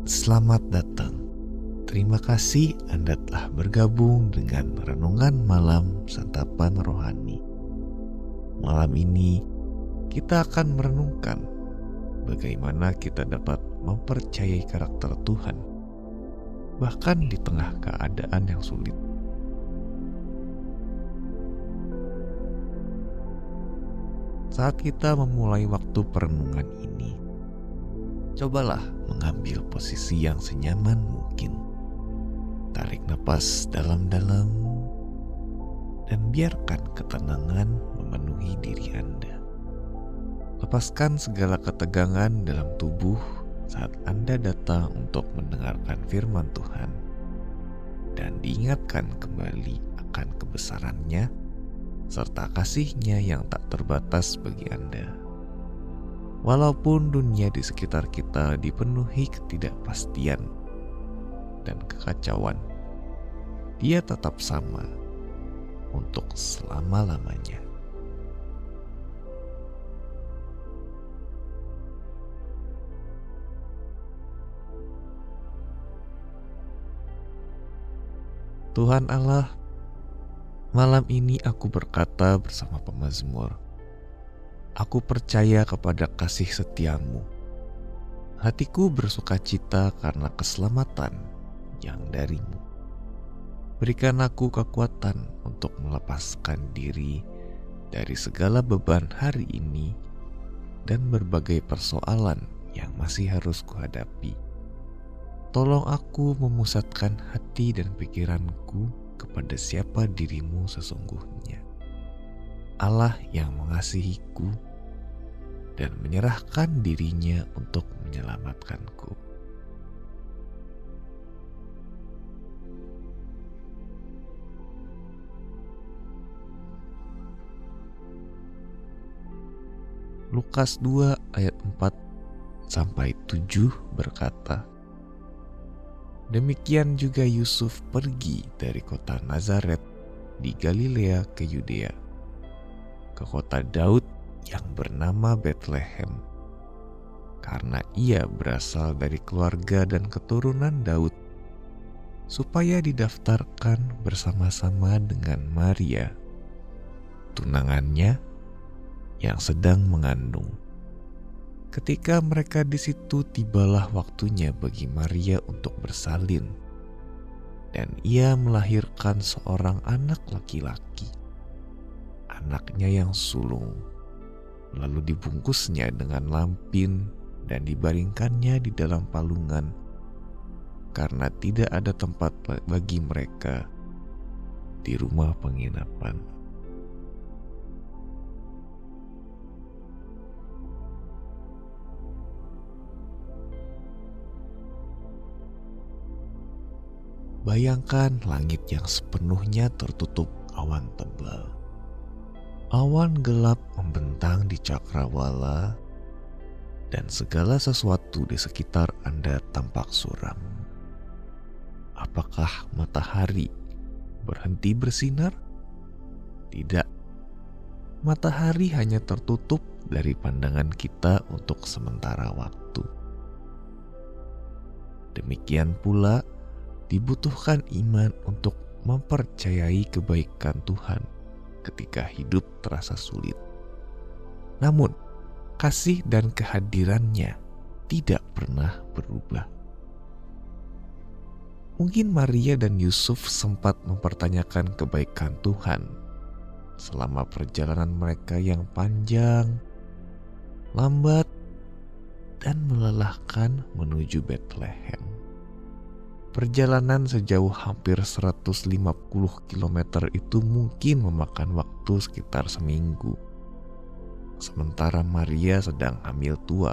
Selamat datang. Terima kasih Anda telah bergabung dengan Renungan Malam Santapan Rohani. Malam ini kita akan merenungkan bagaimana kita dapat mempercayai karakter Tuhan, bahkan di tengah keadaan yang sulit. Saat kita memulai waktu perenungan ini, cobalah mengambil posisi yang senyaman mungkin. Tarik napas dalam-dalam dan biarkan ketenangan memenuhi diri Anda. Lepaskan segala ketegangan dalam tubuh saat Anda datang untuk mendengarkan firman Tuhan dan diingatkan kembali akan kebesarannya serta kasih-Nya yang tak terbatas bagi Anda. Walaupun dunia di sekitar kita dipenuhi ketidakpastian dan kekacauan, Dia tetap sama untuk selama-lamanya. Tuhan Allah, malam ini aku berkata bersama pemazmur, aku percaya kepada kasih setia-Mu. Hatiku bersukacita karena keselamatan yang dari-Mu. Berikan aku kekuatan untuk melepaskan diri dari segala beban hari ini dan berbagai persoalan yang masih harus kuhadapi. Tolong aku memusatkan hati dan pikiranku kepada siapa diri-Mu sesungguhnya. Allah yang mengasihiku dan menyerahkan diri-Nya untuk menyelamatkanku. Lukas 2 ayat 4-7 berkata, demikian juga Yusuf pergi dari kota Nazaret di Galilea ke Yudea, ke kota Daud yang bernama Betlehem, karena ia berasal dari keluarga dan keturunan Daud, supaya didaftarkan bersama-sama dengan Maria, tunangannya yang sedang mengandung. Ketika mereka di situ, tibalah waktunya bagi Maria untuk bersalin, dan ia melahirkan seorang anak laki-laki, anaknya yang sulung. Lalu dibungkusnya dengan lampin dan dibaringkannya di dalam palungan, karena tidak ada tempat bagi mereka di rumah penginapan. Bayangkan langit yang sepenuhnya tertutup awan tebal. Awan gelap membentang di cakrawala dan segala sesuatu di sekitar Anda tampak suram. Apakah matahari berhenti bersinar? Tidak. Matahari hanya tertutup dari pandangan kita untuk sementara waktu. Demikian pula dibutuhkan iman untuk mempercayai kebaikan Tuhan ketika hidup terasa sulit. Namun, kasih dan kehadiran-Nya tidak pernah berubah. Mungkin Maria dan Yusuf sempat mempertanyakan kebaikan Tuhan selama perjalanan mereka yang panjang, lambat, dan melelahkan menuju Betlehem. Perjalanan sejauh hampir 150 km itu mungkin memakan waktu sekitar seminggu, sementara Maria sedang hamil tua.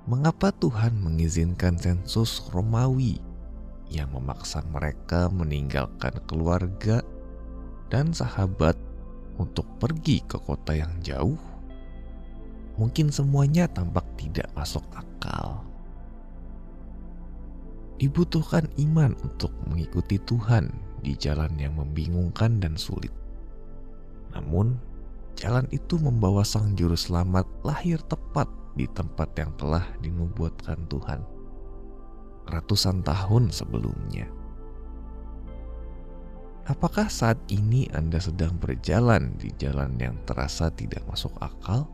Mengapa Tuhan mengizinkan sensus Romawi yang memaksa mereka meninggalkan keluarga dan sahabat untuk pergi ke kota yang jauh? Mungkin semuanya tampak tidak masuk akal. Dibutuhkan iman untuk mengikuti Tuhan di jalan yang membingungkan dan sulit. Namun, jalan itu membawa Sang Juru Selamat lahir tepat di tempat yang telah dinubuatkan Tuhan ratusan tahun sebelumnya. Apakah saat ini Anda sedang berjalan di jalan yang terasa tidak masuk akal?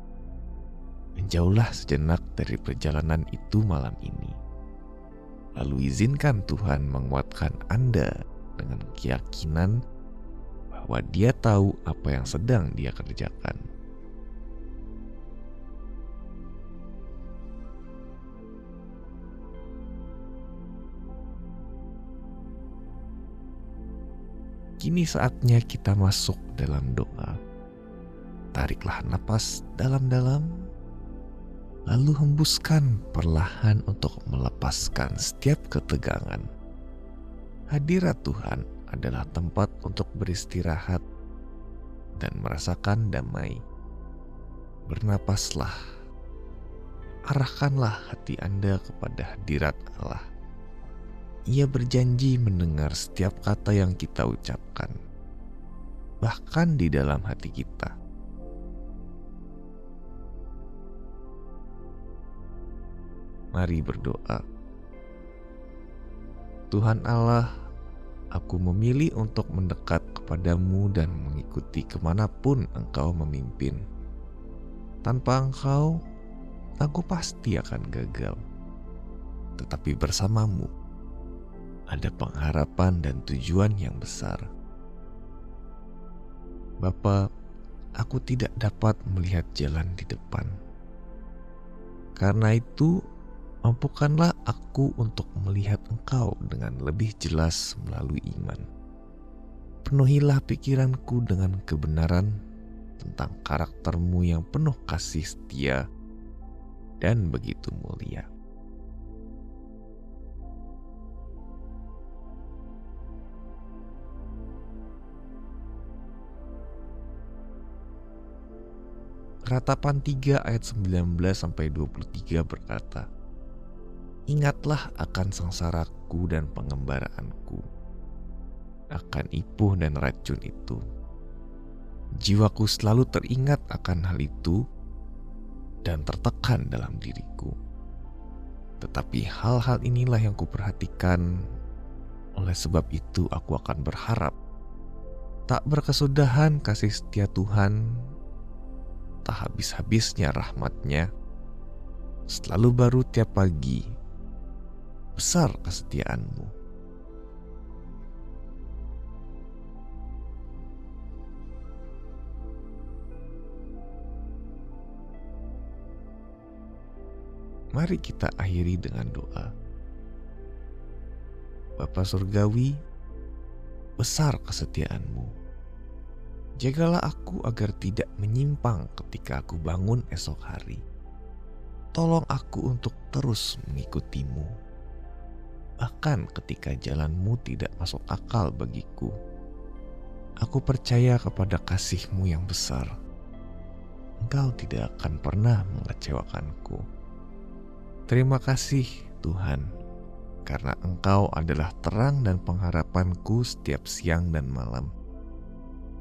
Menjauhlah sejenak dari perjalanan itu malam ini. Lalu izinkan Tuhan menguatkan Anda dengan keyakinan bahwa Dia tahu apa yang sedang Dia kerjakan. Kini saatnya kita masuk dalam doa. Tariklah napas dalam-dalam, lalu hembuskan perlahan untuk melepaskan setiap ketegangan. Hadirat Tuhan adalah tempat untuk beristirahat dan merasakan damai. Bernapaslah, arahkanlah hati Anda kepada hadirat Allah. Ia berjanji mendengar setiap kata yang kita ucapkan, bahkan di dalam hati kita. Mari berdoa. Tuhan Allah, aku memilih untuk mendekat kepadamu dan mengikuti kemanapun Engkau memimpin. Tanpa Engkau, aku pasti akan gagal. Tetapi bersamamu, ada pengharapan dan tujuan yang besar. Bapa, aku tidak dapat melihat jalan di depan. Karena itu, mampukanlah aku untuk melihat Engkau dengan lebih jelas melalui iman. Penuhilah pikiranku dengan kebenaran tentang karakter-Mu yang penuh kasih setia dan begitu mulia. Ratapan 3 ayat 19-23 berkata, "Ingatlah akan sengsaraku dan pengembaraanku, akan ipuh dan racun itu. Jiwaku selalu teringat akan hal itu dan tertekan dalam diriku. Tetapi hal-hal inilah yang kuperhatikan, oleh sebab itu aku akan berharap. Tak berkesudahan kasih setia Tuhan, tak habis-habisnya rahmat-Nya, selalu baru tiap pagi, besar kesetiaan-Mu." Mari kita akhiri dengan doa. Bapa Surgawi, besar kesetiaan-Mu. Jagalah aku agar tidak menyimpang ketika aku bangun esok hari. Tolong aku untuk terus mengikuti-Mu, bahkan ketika jalan-Mu tidak masuk akal bagiku. Aku percaya kepada kasih-Mu yang besar. Engkau tidak akan pernah mengecewakanku. Terima kasih Tuhan, karena Engkau adalah terang dan pengharapanku setiap siang dan malam.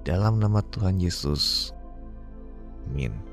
Dalam nama Tuhan Yesus, amin.